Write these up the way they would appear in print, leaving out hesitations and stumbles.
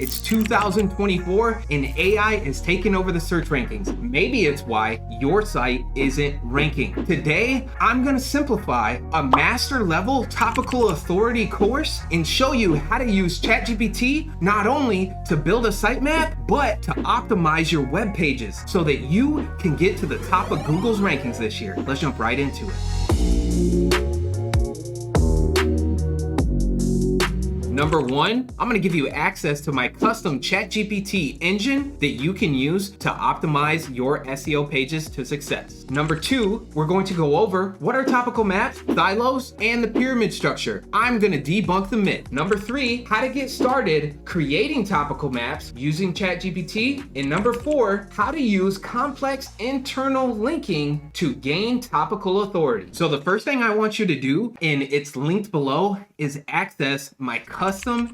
It's 2024 and AI is taking over the search rankings. Maybe it's why your site isn't ranking. Today, I'm gonna simplify a master level topical authority course and show you how to use ChatGPT not only to build a sitemap, but to optimize your web pages so that you can get to the top of Google's rankings this year. Let's jump right into it. Number one, I'm gonna give you access to my custom ChatGPT engine that you can use to optimize your SEO pages to success. Number two, we're going to go over what are topical maps, silos, and the pyramid structure. I'm gonna debunk the myth. Number three, how to get started creating topical maps using ChatGPT. And number four, how to use complex internal linking to gain topical authority. So the first thing I want you to do, and it's linked below, is access my custom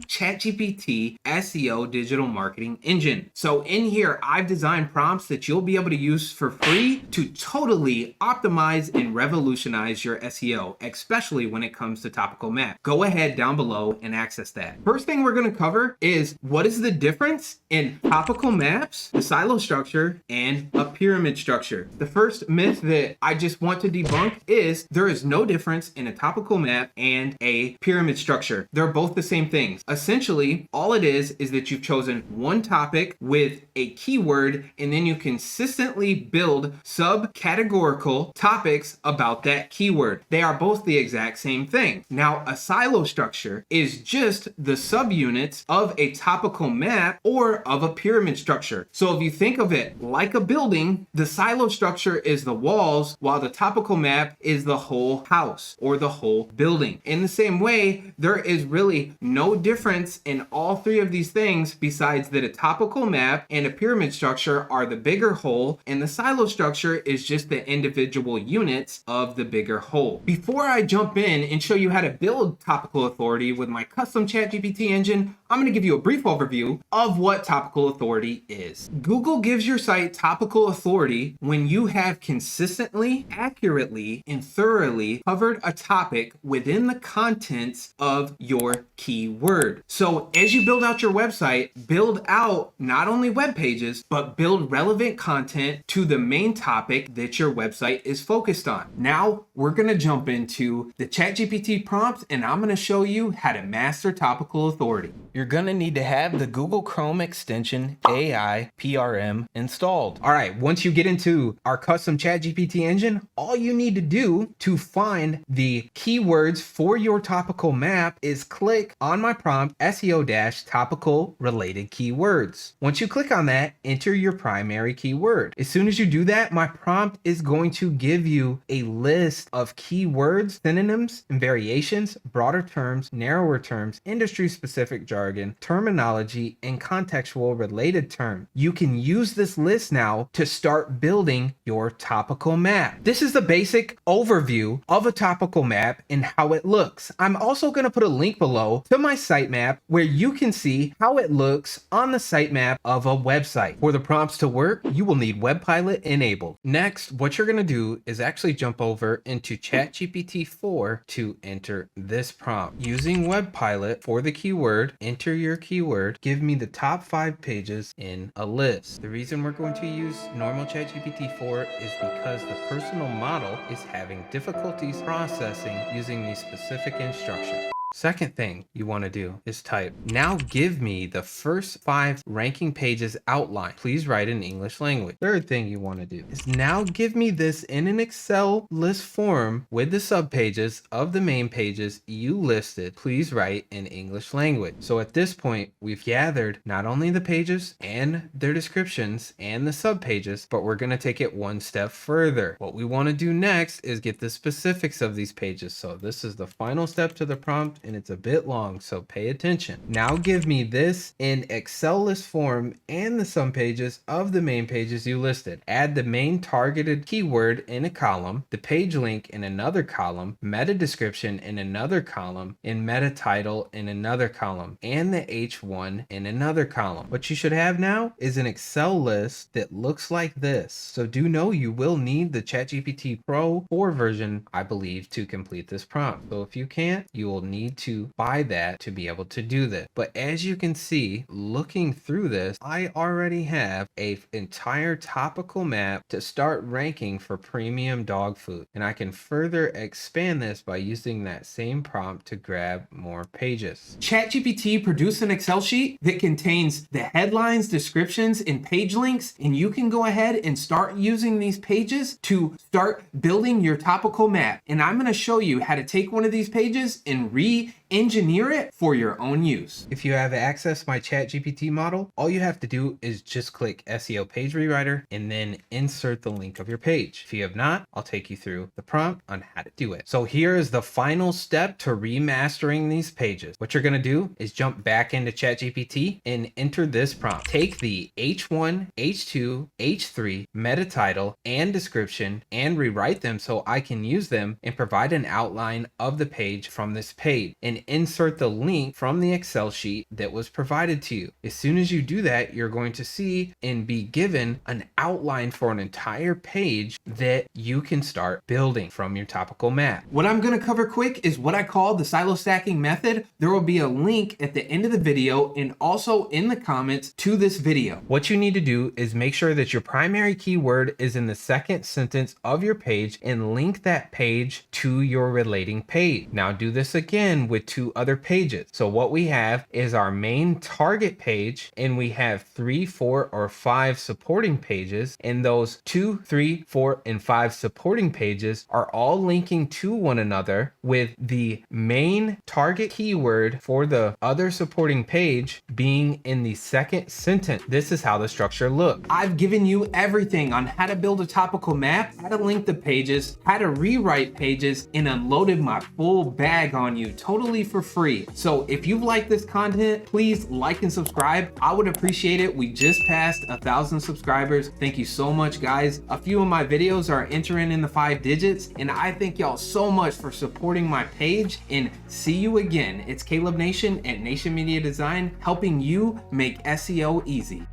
ChatGPT SEO digital marketing engine. So in here, I've designed prompts that you'll be able to use for free to totally optimize and revolutionize your SEO, especially when it comes to topical map. Go ahead down below and access that. First thing we're gonna cover is what is the difference in topical maps, the silo structure, and a pyramid structure. The first myth that I just want to debunk is there is no difference in a topical map and a pyramid structure. They're both the same things. Essentially, all it is that you've chosen one topic with a keyword, and then you consistently build subcategorical topics about that keyword. They are both the exact same thing. Now, a silo structure is just the subunits of a topical map or of a pyramid structure. So if you think of it like a building, the silo structure is the walls, while the topical map is the whole house or the whole building. In the same way, there is really no difference in all three of these things besides that a topical map and a pyramid structure are the bigger whole, and the silo structure is just the individual units of the bigger whole. Before I jump in and show you how to build topical authority with my custom ChatGPT engine, I'm going to give you a brief overview of what topical authority is. Google gives your site topical authority when you have consistently, accurately, and thoroughly covered a topic within the contents of your keyword. So as you build out your website, build out not only web pages, but build relevant content to the main topic that your website is focused on. Now we're going to jump into the ChatGPT prompts, and I'm going to show you how to master topical authority. You're going to need to have the Google Chrome extension AirRPM installed. All right, once you get into our custom ChatGPT engine, all you need to do to find the keywords for your topical map is click on my prompt SEO-topical related keywords. Once you click on that, enter your primary keyword. As soon as you do that, my prompt is going to give you a list of keywords, synonyms, and variations, broader terms, narrower terms, industry-specific jargon, terminology, and contextual related terms. You can use this list now to start building your topical map. This is the basic overview of a topical map and how it looks. I'm also going to put a link below to my sitemap where you can see how it looks on the sitemap of a website. For the prompts to work, you will need webpilot enabled. Next, what you're going to do is actually jump over into ChatGPT 4 to enter this prompt. Using webpilot for the keyword, enter your keyword, give me the top 5 pages in a list. The reason we're going to use normal ChatGPT 4 is because the personal model is having difficulties processing using these specific instructions. Second thing you want to do is type, now give me the first 5 ranking pages outline. Please write in English language. Third thing you want to do is now give me this in an Excel list form with the subpages of the main pages you listed. Please write in English language. So at this point, we've gathered not only the pages and their descriptions and the subpages, but we're going to take it one step further. What we want to do next is get the specifics of these pages. So this is the final step to the prompt, and it's a bit long, so pay attention. Now give me this in Excel list form and the sum pages of the main pages you listed. Add the main targeted keyword in a column, the page link in another column, meta description in another column, and meta title in another column, and the H1 in another column. What you should have now is an Excel list that looks like this. So do know you will need the ChatGPT Pro 4 version, I believe, to complete this prompt. So if you can't, you will need need to buy that to be able to do this. But as you can see, looking through this, I already have an entire topical map to start ranking for premium dog food. And I can further expand this by using that same prompt to grab more pages. ChatGPT produced an Excel sheet that contains the headlines, descriptions, and page links, and you can go ahead and start using these pages to start building your topical map. And I'm going to show you how to take one of these pages and re-engineer it for your own use. If you have access to my ChatGPT model, all you have to do is just click SEO page rewriter and then insert the link of your page. If you have not, I'll take you through the prompt on how to do it. So here is the final step to remastering these pages. What you're going to do is jump back into ChatGPT and enter this prompt. Take the H1, H2, H3 meta title and description and rewrite them so I can use them and provide an outline of the page from this page, and insert the link from the Excel sheet that was provided to you. As soon as you do that, you're going to see and be given an outline for an entire page that you can start building from your topical map. What I'm going to cover quick is what I call the silo stacking method. There will be a link at the end of the video and also in the comments to this video. What you need to do is make sure that your primary keyword is in the second sentence of your page and link that page to your relating page. Now do this again with 2 other pages. So what we have is our main target page, and we have 3, 4, or 5 supporting pages, and those 2, 3, 4, and 5 supporting pages are all linking to one another with the main target keyword for the other supporting page being in the second sentence. This is how the structure looks. I've given you everything on how to build a topical map, how to link the pages, how to rewrite pages, and unloaded my full bag on you totally for free. So if you've liked this content, please like and subscribe. I would appreciate it. We just passed 1,000 subscribers. Thank you so much, guys. A few of my videos are entering in the 5 digits, and I thank y'all so much for supporting my page, and see you again. It's Caleb Nation at Nation Media Design, helping you make SEO easy.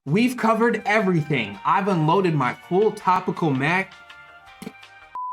We've covered everything. I've unloaded my full topical map